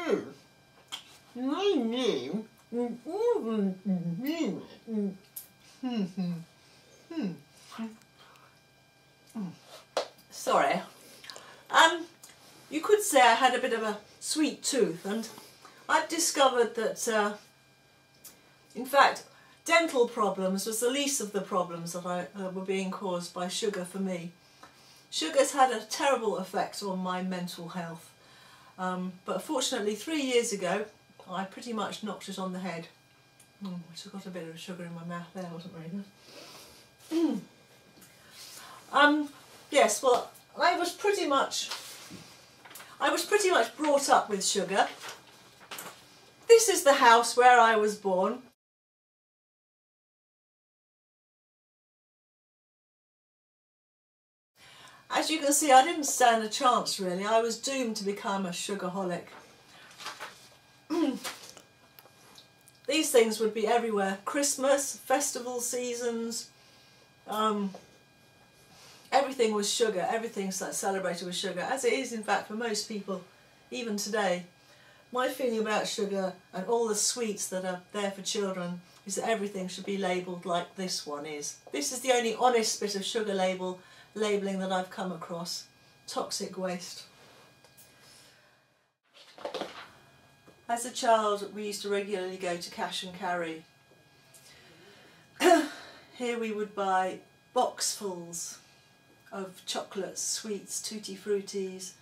My name is Yvo Luna. Sorry. You could say I had a bit of a sweet tooth, and I've discovered that, in fact, dental problems was the least of the problems that were being caused by sugar for me. Sugar's had a terrible effect on my mental health, but fortunately 3 years ago I pretty much knocked it on the head. I just got a bit of sugar in my mouth there, wasn't very good. Yes, well, I was pretty much brought up with sugar. This is the house where I was born. As you can see, I didn't stand a chance really. I was doomed to become a sugarholic. These things would be everywhere. Christmas, festival seasons, everything was sugar. Everything's celebrated with sugar, as it is in fact for most people, even today. My feeling about sugar and all the sweets that are there for children is that everything should be labelled like this one is. This is the only honest bit of sugar labelling that I've come across. Toxic waste. As a child, we used to regularly go to cash and carry. Here we would buy boxfuls of chocolates, sweets, tutti fruttis,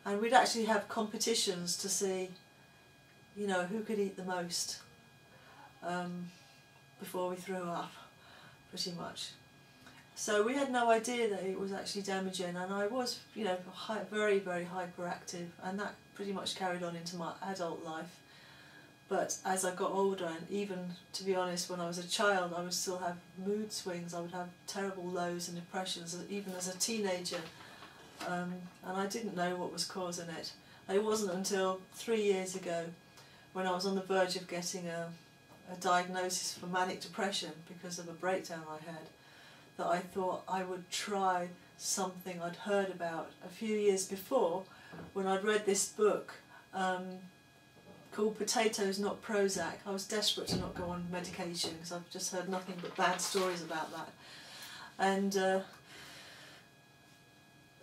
and we'd actually have competitions to see, you know, who could eat the most before we threw up, pretty much. So we had no idea that it was actually damaging, and I was, you know, very, very hyperactive, and that pretty much carried on into my adult life. But as I got older, and even, to be honest, when I was a child, I would still have mood swings. I would have terrible lows and depressions, even as a teenager, and I didn't know what was causing it. It wasn't until 3 years ago, when I was on the verge of getting a diagnosis for manic depression because of a breakdown I had, that I thought I would try something I'd heard about a few years before when I'd read this book called Potatoes Not Prozac. I was desperate to not go on medication because I've just heard nothing but bad stories about that. And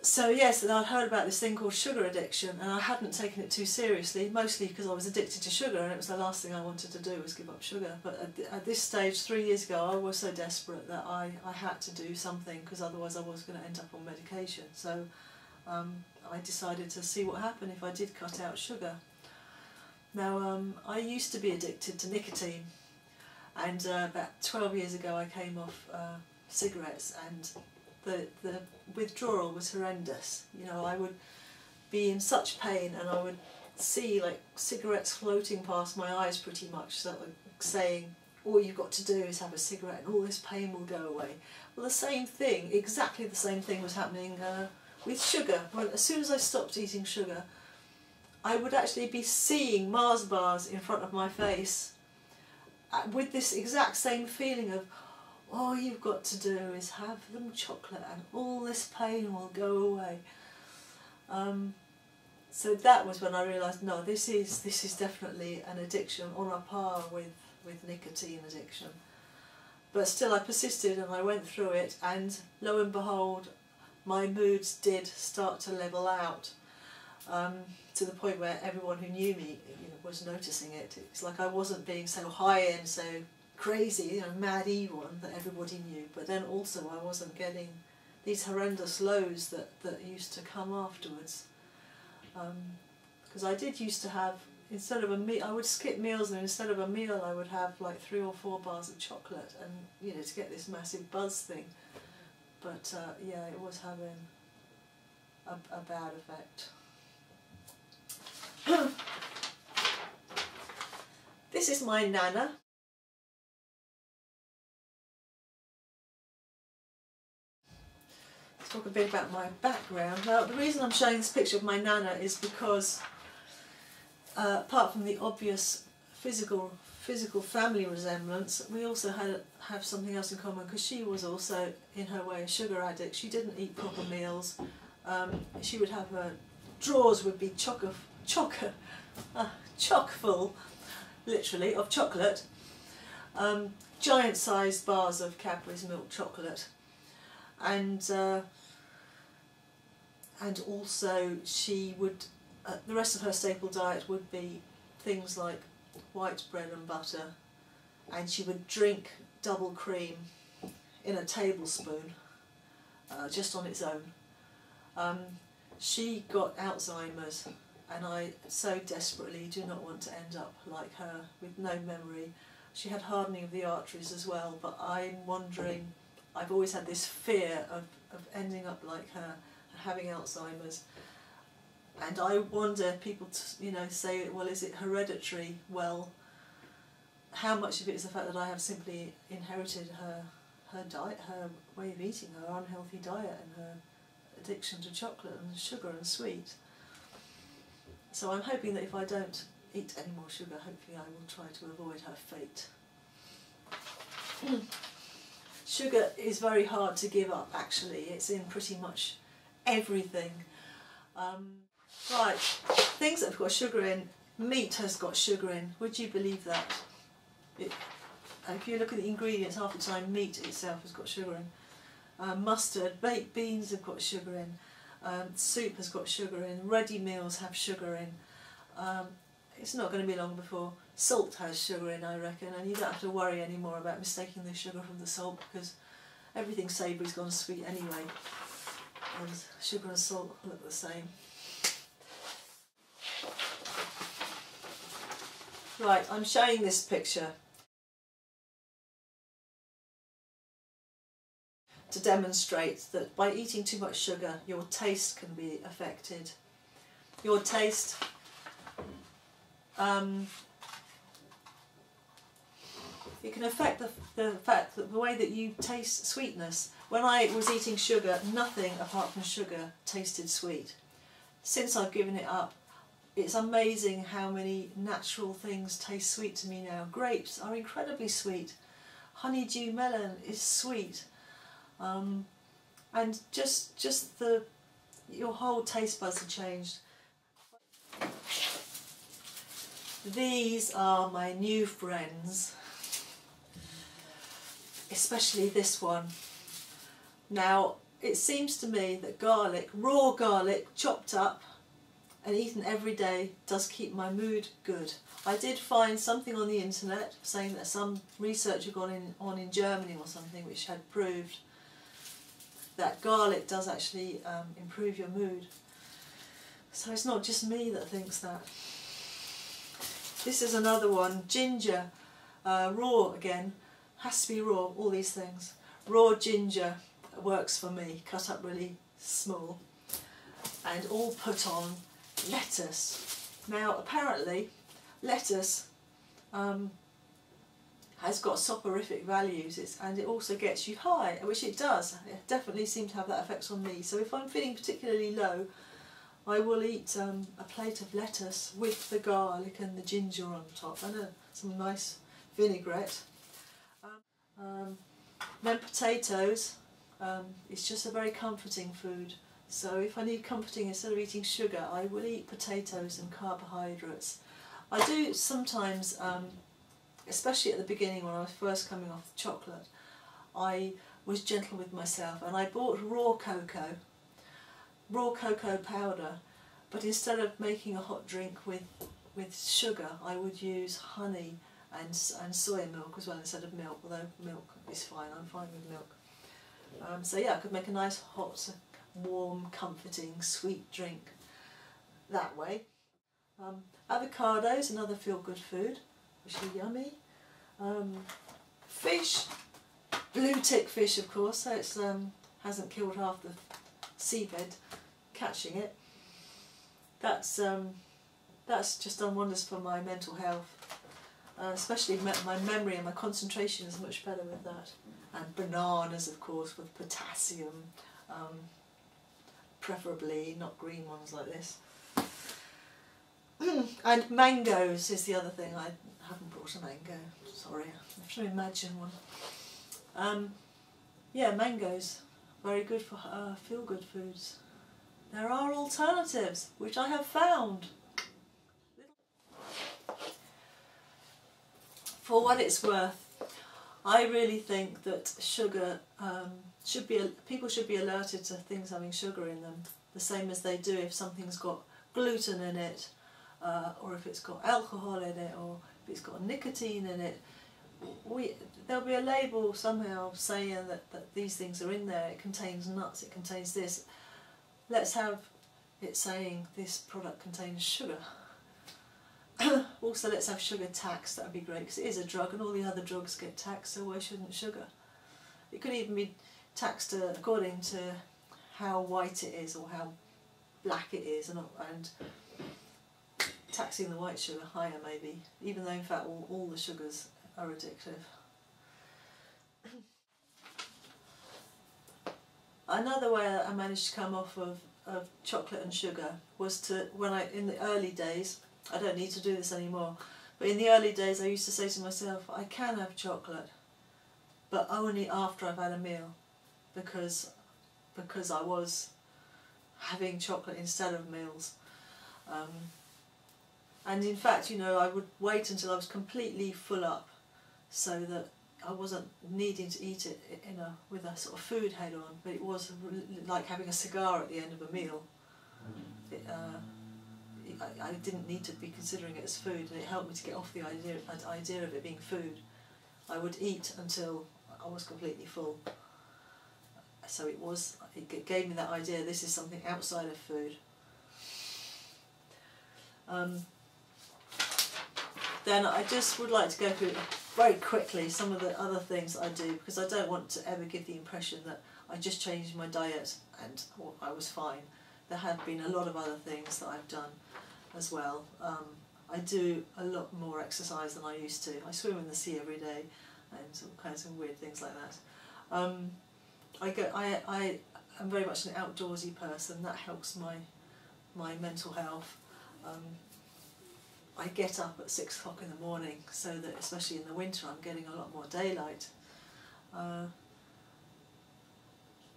so yes, and I'd heard about this thing called sugar addiction, and I hadn't taken it too seriously, mostly because I was addicted to sugar and it was the last thing I wanted to do was give up sugar. But at this stage, 3 years ago, I was so desperate that I had to do something, because otherwise I was going to end up on medication. So I decided to see what happened if I did cut out sugar. Now, I used to be addicted to nicotine, and about 12 years ago I came off cigarettes, and the withdrawal was horrendous. You know, I would be in such pain, and I would see like cigarettes floating past my eyes pretty much, so like saying, all you've got to do is have a cigarette and all this pain will go away. Well, the same thing, exactly the same thing was happening with sugar. Well, as soon as I stopped eating sugar, I would actually be seeing Mars bars in front of my face with this exact same feeling of, all you've got to do is have them chocolate and all this pain will go away. So that was when I realised, no, this is definitely an addiction on a par with nicotine addiction. But still I persisted and I went through it, and lo and behold, my moods did start to level out, to the point where everyone who knew me, you know, was noticing it. It's like I wasn't being so high and so crazy, you know, mad evil that everybody knew, but then also I wasn't getting these horrendous lows that used to come afterwards. Because I did used to have, instead of a meal, I would skip meals, and instead of a meal I would have like 3 or 4 bars of chocolate, and you know, to get this massive buzz thing. But yeah, it was having a bad effect. This is my Nana. Let's talk a bit about my background. Now, the reason I'm showing this picture of my Nana is because apart from the obvious physical family resemblance, we also have something else in common, because she was also, in her way, a sugar addict. She didn't eat proper meals. She would have her drawers would be chock chock full, literally, of chocolate. Giant sized bars of Cadbury's milk chocolate, and also she would, the rest of her staple diet would be things like white bread and butter, and she would drink double cream in a tablespoon, just on its own. She got Alzheimer's, and I so desperately do not want to end up like her with no memory. She had hardening of the arteries as well, but I'm wondering, I've always had this fear of ending up like her and having Alzheimer's. And I wonder, people say, well, is it hereditary? Well, how much of it is the fact that I have simply inherited her diet, her way of eating, her unhealthy diet, and her addiction to chocolate and sugar and sweet. So I'm hoping that if I don't eat any more sugar, hopefully I will try to avoid her fate. Sugar is very hard to give up, actually. It's in pretty much everything. Right, things that have got sugar in. Meat has got sugar in. Would you believe that? If you look at the ingredients, half the time meat itself has got sugar in. Mustard, baked beans have got sugar in. Soup has got sugar in. Ready meals have sugar in. It's not going to be long before salt has sugar in, I reckon, and you don't have to worry anymore about mistaking the sugar from the salt, because everything savoury's gone sweet anyway, and sugar and salt look the same. Right, I'm showing this picture to demonstrate that by eating too much sugar, your taste can be affected. Your taste, it can affect the fact that the way that you taste sweetness. When I was eating sugar, nothing apart from sugar tasted sweet. Since I've given it up, it's amazing how many natural things taste sweet to me now. Grapes are incredibly sweet. Honeydew melon is sweet. And just your whole taste buds have changed. These are my new friends, especially this one. Now, it seems to me that garlic, raw garlic, chopped up and eaten every day, does keep my mood good. I did find something on the internet saying that some research had gone on in Germany or something, which had proved that garlic does actually improve your mood. So it's not just me that thinks that. This is another one, ginger, raw again, has to be raw, all these things. Raw ginger works for me, cut up really small, and all put on lettuce. Now apparently lettuce has got soporific values, and it also gets you high, which it does. It definitely seems to have that effect on me. So if I'm feeling particularly low, I will eat a plate of lettuce with the garlic and the ginger on top, and some nice vinaigrette. Then potatoes, it's just a very comforting food. So if I need comforting, instead of eating sugar, I will eat potatoes and carbohydrates. I do sometimes, especially at the beginning when I was first coming off the chocolate, I was gentle with myself, and I bought raw cocoa powder, but instead of making a hot drink with sugar, I would use honey and soy milk as well instead of milk, although milk is fine, I'm fine with milk. So yeah, I could make a nice hot, warm, comforting, sweet drink that way. Avocados, another feel-good food, which are yummy. Fish, blue tick fish of course, so it hasn't killed half the seabed catching it. That's just done wonders for my mental health. Especially my memory and my concentration is much better with that. And bananas, of course, with potassium, preferably not green ones like this. And mangoes is the other thing. I haven't brought a mango, sorry, I have to imagine one. Yeah, mangoes, very good for feel-good foods. There are alternatives, which I have found. what it's worth, I really think that sugar people should be alerted to things having sugar in them, the same as they do if something's got gluten in it, or if it's got alcohol in it, or if it's got nicotine in it. There'll be a label somehow saying that these things are in there. It contains nuts, it contains this. Let's have it saying this product contains sugar. Also, let's have sugar tax. That would be great, because it is a drug and all the other drugs get taxed, so why shouldn't sugar? It could even be taxed according to how white it is or how black it is, and taxing the white sugar higher maybe, even though in fact all the sugars are addictive. Another way I managed to come off of chocolate and sugar was to, in the early days, I don't need to do this anymore, but in the early days I used to say to myself, I can have chocolate, but only after I've had a meal, because I was having chocolate instead of meals. And in fact, you know, I would wait until I was completely full up, so that I wasn't needing to eat it with a sort of food head on, but it was like having a cigar at the end of a meal. I didn't need to be considering it as food, and it helped me to get off the idea of it being food. I would eat until I was completely full. So it gave me that idea, this is something outside of food. Then I just would like to go through very quickly some of the other things I do, because I don't want to ever give the impression that I just changed my diet and I was fine. There have been a lot of other things that I've done as well. I do a lot more exercise than I used to. I swim in the sea every day and all kinds of weird things like that. I am very much an outdoorsy person. That helps my mental health. I get up at 6 o'clock in the morning, so that especially in the winter I'm getting a lot more daylight.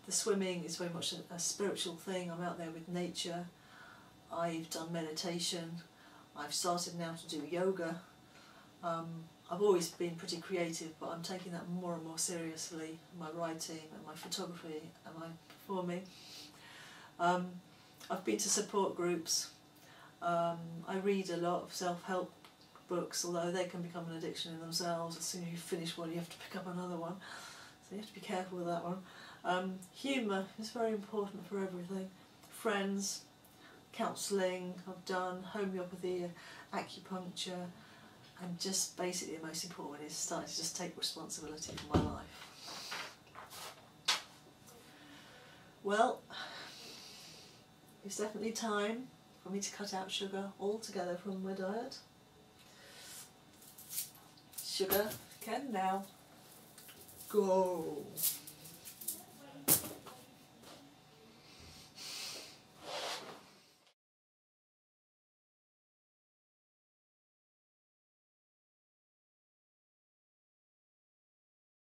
The swimming is very much a spiritual thing. I'm out there with nature. I've done meditation. I've started now to do yoga. I've always been pretty creative, but I'm taking that more and more seriously. My writing and my photography and my performing. I've been to support groups. I read a lot of self-help books, although they can become an addiction in themselves. As soon as you finish one, you have to pick up another one, so you have to be careful with that one. Humour is very important for everything. Friends, counselling I've done, homeopathy, acupuncture, and just basically the most important one is starting to just take responsibility for my life. Well, it's definitely time for me to cut out sugar altogether from my diet. Sugar can now go.